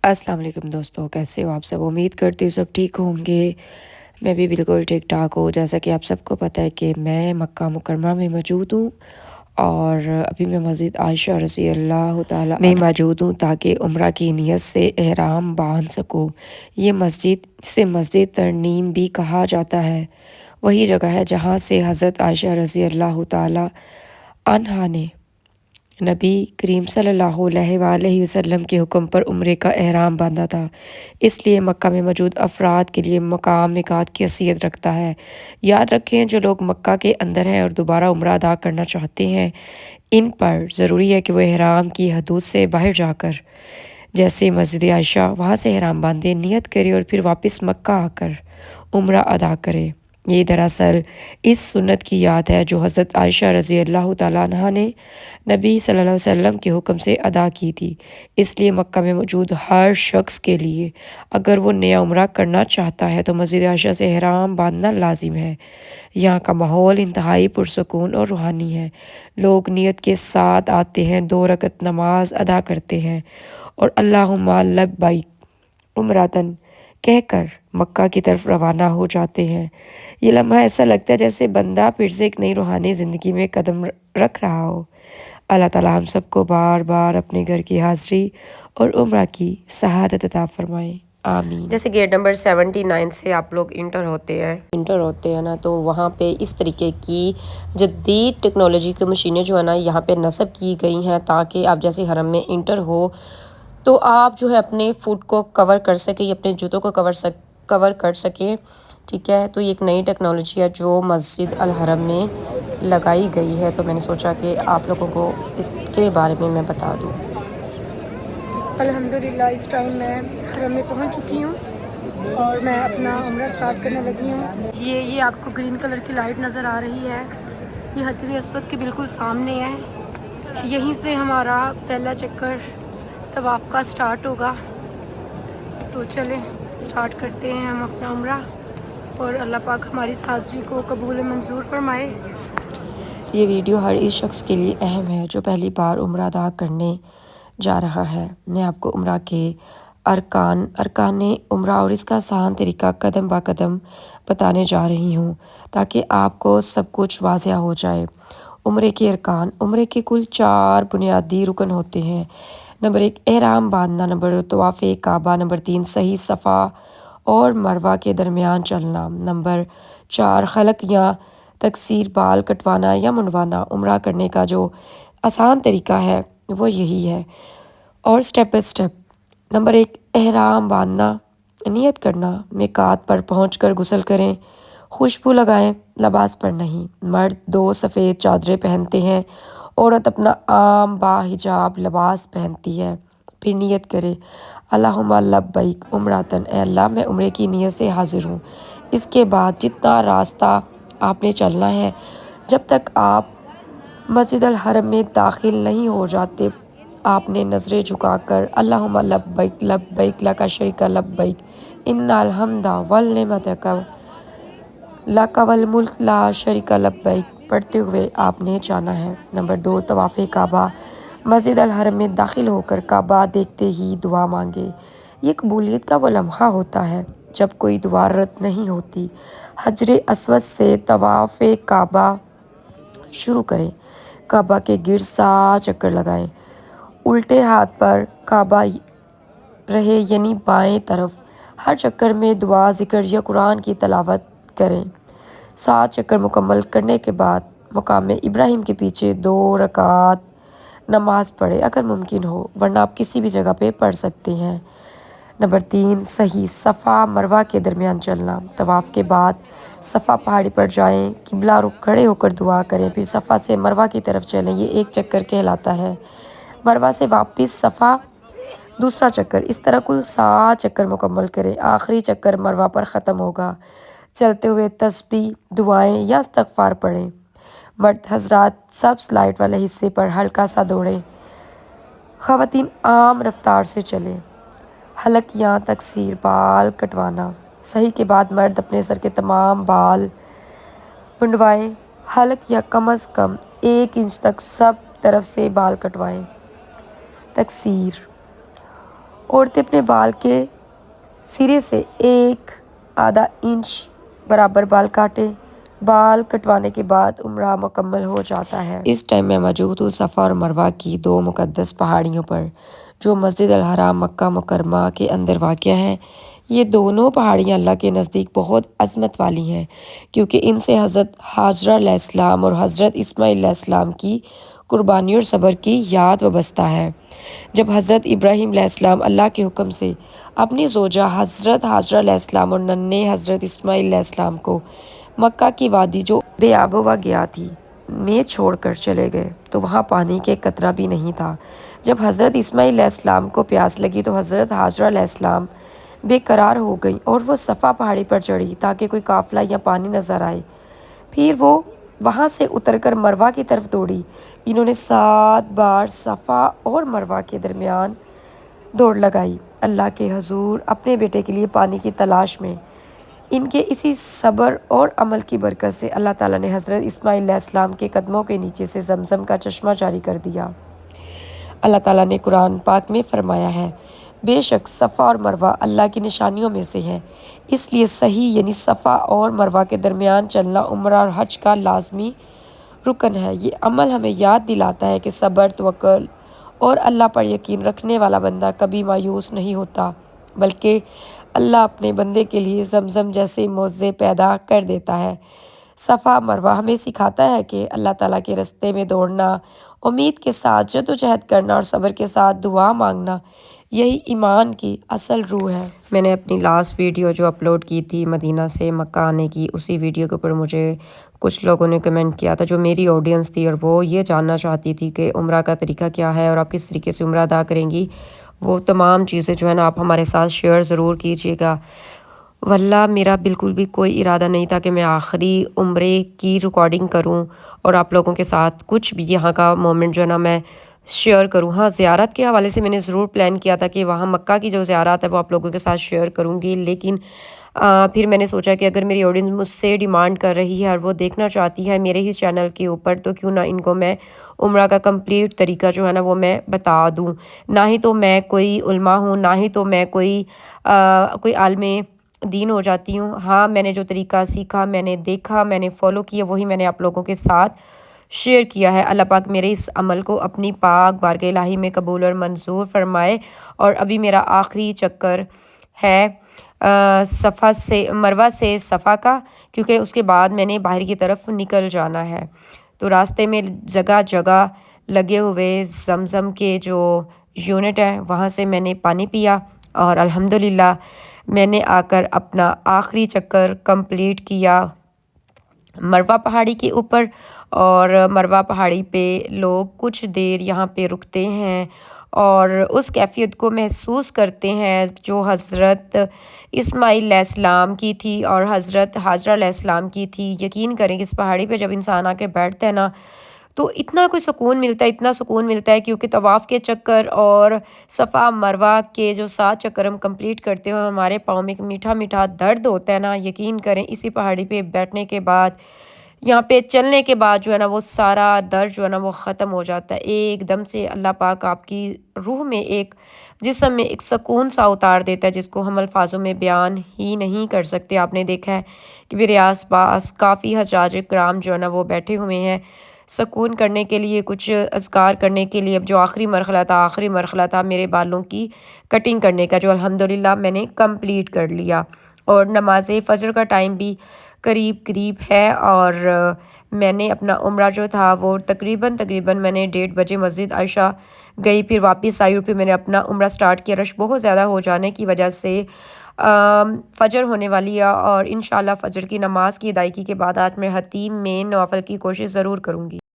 अस्सलाम वालेकुम दोस्तों, कैसे हो आप सब? उम्मीद करती हूँ सब ठीक होंगे। मैं भी बिल्कुल ठीक-ठाक हूँ। जैसा कि आप सबको पता है कि मैं मक्का मुकर्रमा में मौजूद हूँ और अभी मैं मस्जिद आयशा रज़ी अल्लाह ताला में मौजूद हूँ ताकि उम्रा की नीयत से एहराम बाँध सकूँ। ये मस्जिद, जिसे मस्जिद तरनीम भी कहा जाता है, वही जगह है जहाँ से हज़रत आयशा रज़ी अल्लाह ताला अन्हा ने नबी करीम सल्लल्लाहु अलैहि वसल्लम के हुक्म पर उम्रे का एहराम बांधा था। इसलिए मक्का में मौजूद अफराद के लिए मकाम मिकात की हैसियत रखता है। याद रखें, जो लोग मक्का के अंदर हैं और दोबारा उम्रा अदा करना चाहते हैं, इन पर ज़रूरी है कि वो एहराम की हदूद से बाहर जाकर, जैसे मस्जिद आयशा, वहाँ से एहराम बांधे, नियत करे और फिर वापस मक्का आकर उम्रा अदा करे। ये दरअसल इस सुन्नत की याद है जो हज़रत आयशा रज़ी अल्लाह ताला अन्हा ने नबी सल्लल्लाहु अलैहि वसल्लम के हुक्म से अदा की थी। इसलिए मक्का में मौजूद हर शख्स के लिए, अगर वो नया उम्रा करना चाहता है, तो मस्जिद आयशा से एहराम बांधना लाजिम है। यहाँ का माहौल इंतहाई पुरसकून और रूहानी है। लोग नियत के साथ आते हैं, 2 रकत नमाज अदा करते हैं और अल्लाहुम्मा लब्बैक उम्रतन कहकर मक्का की तरफ रवाना हो जाते हैं। ये लम्हा ऐसा लगता है जैसे बंदा फिर से एक नई रूहानी ज़िंदगी में कदम रख रहा हो। अल्लाह ताला हम सबको बार बार अपने घर की हाज़िरी और उम्रा की सआदत अता फ़रमाए, आमीन। जैसे गेट नंबर 79 से आप लोग इंटर होते हैं ना, तो वहाँ पे इस तरीके की जदीद टेक्नोलॉजी की मशीनें जो है ना, यहाँ पे नस्ब की गई हैं ताकि आप जैसे हरम में इंटर हो तो आप जो है अपने फुट को कवर कर सकें, अपने जूतों को कवर कर सकें। ठीक है, तो ये एक नई टेक्नोलॉजी है जो मस्जिद अल हरम में लगाई गई है, तो मैंने सोचा कि आप लोगों को इसके बारे में मैं बता दूँ। अल्हम्दुलिल्लाह इस टाइम मैं हरम में पहुंच चुकी हूँ और मैं अपना उम्रा स्टार्ट करने लगी हूँ। ये आपको ग्रीन कलर की लाइट नज़र आ रही है, ये हजर अस्वद के बिल्कुल सामने है। यहीं से हमारा पहला चक्कर तवाफ़ का स्टार्ट होगा। तो चले स्टार्ट करते हैं हम अपना उम्रा और अल्लाह पाक हमारी इस हाज़िरी को कबूल मंजूर फरमाए। ये वीडियो हर इस शख्स के लिए अहम है जो पहली बार उम्रा अदा करने जा रहा है। मैं आपको उम्रा के अरकान उम्रा और इसका आसान तरीका कदम ब कदम बताने जा रही हूँ ताकि आपको सब कुछ वाज़िह हो जाए। उम्रे के अरकान, उम्रे के कुल 4 बुनियादी रुकन होते हैं। नंबर 1 एहराम बांधना, नंबर 2 तवाफ़े काबा, नंबर 3 सही सफ़ा और मरवा के दरमियान चलना, नंबर 4 खलक या तकसीर, बाल कटवाना या मुंडवाना। उम्रा करने का जो आसान तरीका है वो यही है और स्टेप बाय स्टेप। नंबर 1 एहराम बांधना, नियत करना, मिकात पर पहुंचकर गुस्ल करें, खुशबू लगाएं, लिबास पर नहीं। मर्द 2 सफ़ेद चादरें पहनते हैं, औरत अपना आम बाहिजाब लिबास पहनती है। फिर नियत करे, अल्लाहुम्मा लब्बैक उम्रतन, ए अल्लाह मैं उम्रे की नियत से हाजिर हूँ। इसके बाद जितना रास्ता आपने चलना है, जब तक आप मस्जिद अल हरम में दाखिल नहीं हो जाते, आपने नज़रें झुकाकर अल्लाहुम्मा लब्बैक लब्बैक ला शरीका लब्बैक इन्नल हम्दा वल निअमता लका वल मुल्क ला शरीका लब्बैक पढ़ते हुए आपने जाना है। नंबर 2 तवाफ़े काबा, मस्जिद अल हरम में दाखिल होकर काबा देखते ही दुआ मांगे। ये कबूलियत का वो लम्हा होता है जब कोई दुआ रद्द नहीं होती। हजर अस्वद से तवाफ़े काबा शुरू करें, काबा के गिर्द 7 चक्कर लगाएं, उल्टे हाथ पर काबा रहे यानी बाएं तरफ। हर चक्कर में दुआ, ज़िक्र या कुरान की तलावत करें। 7 चक्कर मुकम्मल करने के बाद मकाम इब्राहिम के पीछे 2 रकात नमाज पढ़े अगर मुमकिन हो, वरना आप किसी भी जगह पे पढ़ सकते हैं। नंबर 3 सही सफ़ा मरवा के दरमियान चलना। तवाफ़ के बाद सफ़ा पहाड़ी पर जाएं, किबला रुख खड़े होकर दुआ करें, फिर सफ़ा से मरवा की तरफ चलें। ये 1 चक्कर कहलाता है। मरवा से वापस सफ़ा, दूसरा चक्कर, इस तरह कुल 7 चक्कर मुकम्मल करें। आखिरी चक्कर मरवा पर ख़त्म होगा। चलते हुए तस्बीह, दुआएं या इस्तग़फ़ार पढ़ें। मर्द हजरात सब्ज़ लाइट वाले हिस्से पर हल्का सा दौड़ें, ख़वातीन आम रफ्तार से चलें। हलक या तकसीर, बाल कटवाना। सही के बाद मर्द अपने सर के तमाम बाल मुंडवाएं। हलक या कम अज़ कम 1 इंच तक सब तरफ से बाल कटवाएं। तकसीर, عورتیں اپنے بال کے سرے سے 1.5 انچ برابر بال کاٹیں۔ بال کٹوانے کے بعد عمرہ مکمل ہو جاتا ہے۔ اس ٹائم میں موجود ہوں صفا اور مروہ کی 2 مقدس پہاڑیوں پر جو مسجد الحرام مکہ مکرمہ کے اندر واقع ہیں۔ یہ دونوں پہاڑیاں اللہ کے نزدیک بہت عظمت والی ہیں کیونکہ ان سے حضرت ہاجرہ علیہ السلام اور حضرت اسماعیل علیہ السلام کی قربانی اور صبر کی یاد وابستہ ہے۔ جب حضرت ابراہیم علیہ السلام اللہ کے حکم سے اپنی زوجہ حضرت ہاجرہ علیہ السلام اور ننھے حضرت اسماعیل علیہ السلام کو مکہ کی وادی جو بے آب و گیا تھی میں چھوڑ کر چلے گئے تو وہاں پانی کے قطرہ بھی نہیں تھا۔ جب حضرت اسماعیل علیہ السلام کو پیاس لگی تو حضرت ہاجرہ علیہ السلام بے قرار ہو گئی اور وہ صفا پہاڑی پر چڑھی تاکہ کوئی قافلہ یا پانی نظر آئے۔ پھر وہ وہاں سے اتر کر مروہ کی طرف دوڑی۔ انہوں نے 7 بار صفا اور مروہ کے درمیان دوڑ لگائی اللہ کے حضور اپنے بیٹے کے لیے پانی کی تلاش میں۔ ان کے اسی صبر اور عمل کی برکت سے اللہ تعالیٰ نے حضرت اسماعیل علیہ السلام کے قدموں کے نیچے سے زمزم کا چشمہ جاری کر دیا۔ اللہ تعالیٰ نے قرآن پاک میں فرمایا ہے بے شک صفا اور مروہ اللہ کی نشانیوں میں سے ہے، اس لیے صحیح یعنی صفا اور مروہ کے درمیان چلنا عمرہ اور حج کا لازمی رکن ہے۔ یہ عمل ہمیں یاد دلاتا ہے کہ صبر، توکل اور اللہ پر یقین رکھنے والا بندہ کبھی مایوس نہیں ہوتا بلکہ اللہ اپنے بندے کے لیے زمزم جیسے معجزے پیدا کر دیتا ہے۔ صفا مروہ ہمیں سکھاتا ہے کہ اللہ تعالیٰ کے راستے میں دوڑنا، امید کے ساتھ جدوجہد کرنا اور صبر کے ساتھ دعا مانگنا، یہی ایمان کی اصل روح ہے۔ میں نے اپنی لاسٹ ویڈیو جو اپلوڈ کی تھی مدینہ سے مکہ آنے کی، اسی ویڈیو کے اوپر مجھے کچھ لوگوں نے کمنٹ کیا تھا جو میری آڈینس تھی اور وہ یہ جاننا چاہتی تھی کہ عمرہ کا طریقہ کیا ہے اور آپ کس طریقے سے عمرہ ادا کریں گی۔ وہ تمام چیزیں جو ہے نا آپ ہمارے ساتھ شیئر ضرور کیجیے گا۔ واللہ میرا بالکل بھی کوئی ارادہ نہیں تھا کہ میں آخری عمرے کی ریکارڈنگ کروں اور آپ لوگوں کے ساتھ کچھ بھی یہاں کا مومنٹ جو ہے نا میں شیئر کروں۔ ہاں زیارت کے حوالے سے میں نے ضرور پلان کیا تھا کہ وہاں مکہ کی جو زیارت ہے وہ آپ لوگوں کے ساتھ شیئر کروں گی، لیکن پھر میں نے سوچا کہ اگر میری آڈینس مجھ سے ڈیمانڈ کر رہی ہے اور وہ دیکھنا چاہتی ہے میرے ہی چینل کے اوپر تو کیوں نہ ان کو میں عمرہ کا کمپلیٹ طریقہ جو ہے نا وہ میں بتا دوں۔ نہ ہی تو میں کوئی علماء ہوں، نہ ہی تو میں کوئی عالم دین ہو جاتی ہوں۔ ہاں میں نے جو طریقہ سیکھا، میں نے دیکھا، میں نے فالو کیا، وہی میں نے آپ لوگوں کے ساتھ شیئر کیا ہے۔ اللہ پاک میرے اس عمل کو اپنی پاک بارگاہ الہی میں قبول اور منظور فرمائے۔ اور ابھی میرا آخری چکر ہے صفا سے مروہ سے صفا کا، کیونکہ اس کے بعد میں نے باہر کی طرف نکل جانا ہے۔ تو راستے میں جگہ جگہ لگے ہوئے زمزم کے جو یونٹ ہیں وہاں سے میں نے پانی پیا اور الحمدللہ میں نے آ کر اپنا آخری چکر کمپلیٹ کیا مروہ پہاڑی کے اوپر۔ اور مروہ پہاڑی پہ لوگ کچھ دیر یہاں پہ رکتے ہیں اور اس کیفیت کو محسوس کرتے ہیں جو حضرت اسماعیل علیہ السلام کی تھی اور حضرت ہاجرہ علیہ السلام کی تھی۔ یقین کریں کہ اس پہاڑی پہ جب انسان آ کے بیٹھتا ہے نا تو اتنا کوئی سکون ملتا ہے، اتنا سکون ملتا ہے، کیونکہ طواف کے چکر اور صفا مروہ کے جو 7 چکر ہم کمپلیٹ کرتے ہیں اور ہمارے پاؤں میں ایک میٹھا میٹھا درد ہوتا ہے نا، یقین کریں اسی پہاڑی پہ بیٹھنے کے بعد، یہاں پہ چلنے کے بعد جو ہے نا وہ سارا درد جو ہے نا وہ ختم ہو جاتا ہے۔ ایک دم سے اللہ پاک آپ کی روح میں ایک جسم میں ایک سکون سا اتار دیتا ہے جس کو ہم الفاظوں میں بیان ہی نہیں کر سکتے۔ آپ نے دیکھا ہے کہ میرے آس پاس کافی حجاج کرام جو ہے نا وہ بیٹھے ہوئے ہیں سکون کرنے کے لیے، کچھ اذکار کرنے کے لیے۔ اب جو آخری مرحلہ تھا میرے بالوں کی کٹنگ کرنے کا، جو الحمدللہ میں نے کمپلیٹ کر لیا۔ اور نماز فجر کا ٹائم بھی قریب ہے اور میں نے اپنا عمرہ جو تھا وہ تقریباً میں نے 1:30 بجے مسجد عائشہ گئی، پھر واپس آئی اور پھر میں نے اپنا عمرہ سٹارٹ کیا۔ رش بہت زیادہ ہو جانے کی وجہ سے فجر ہونے والی ہے اور انشاءاللہ فجر کی نماز کی ادائیگی کے بعد آج میں حتیم میں نوافل کی کوشش ضرور کروں گی۔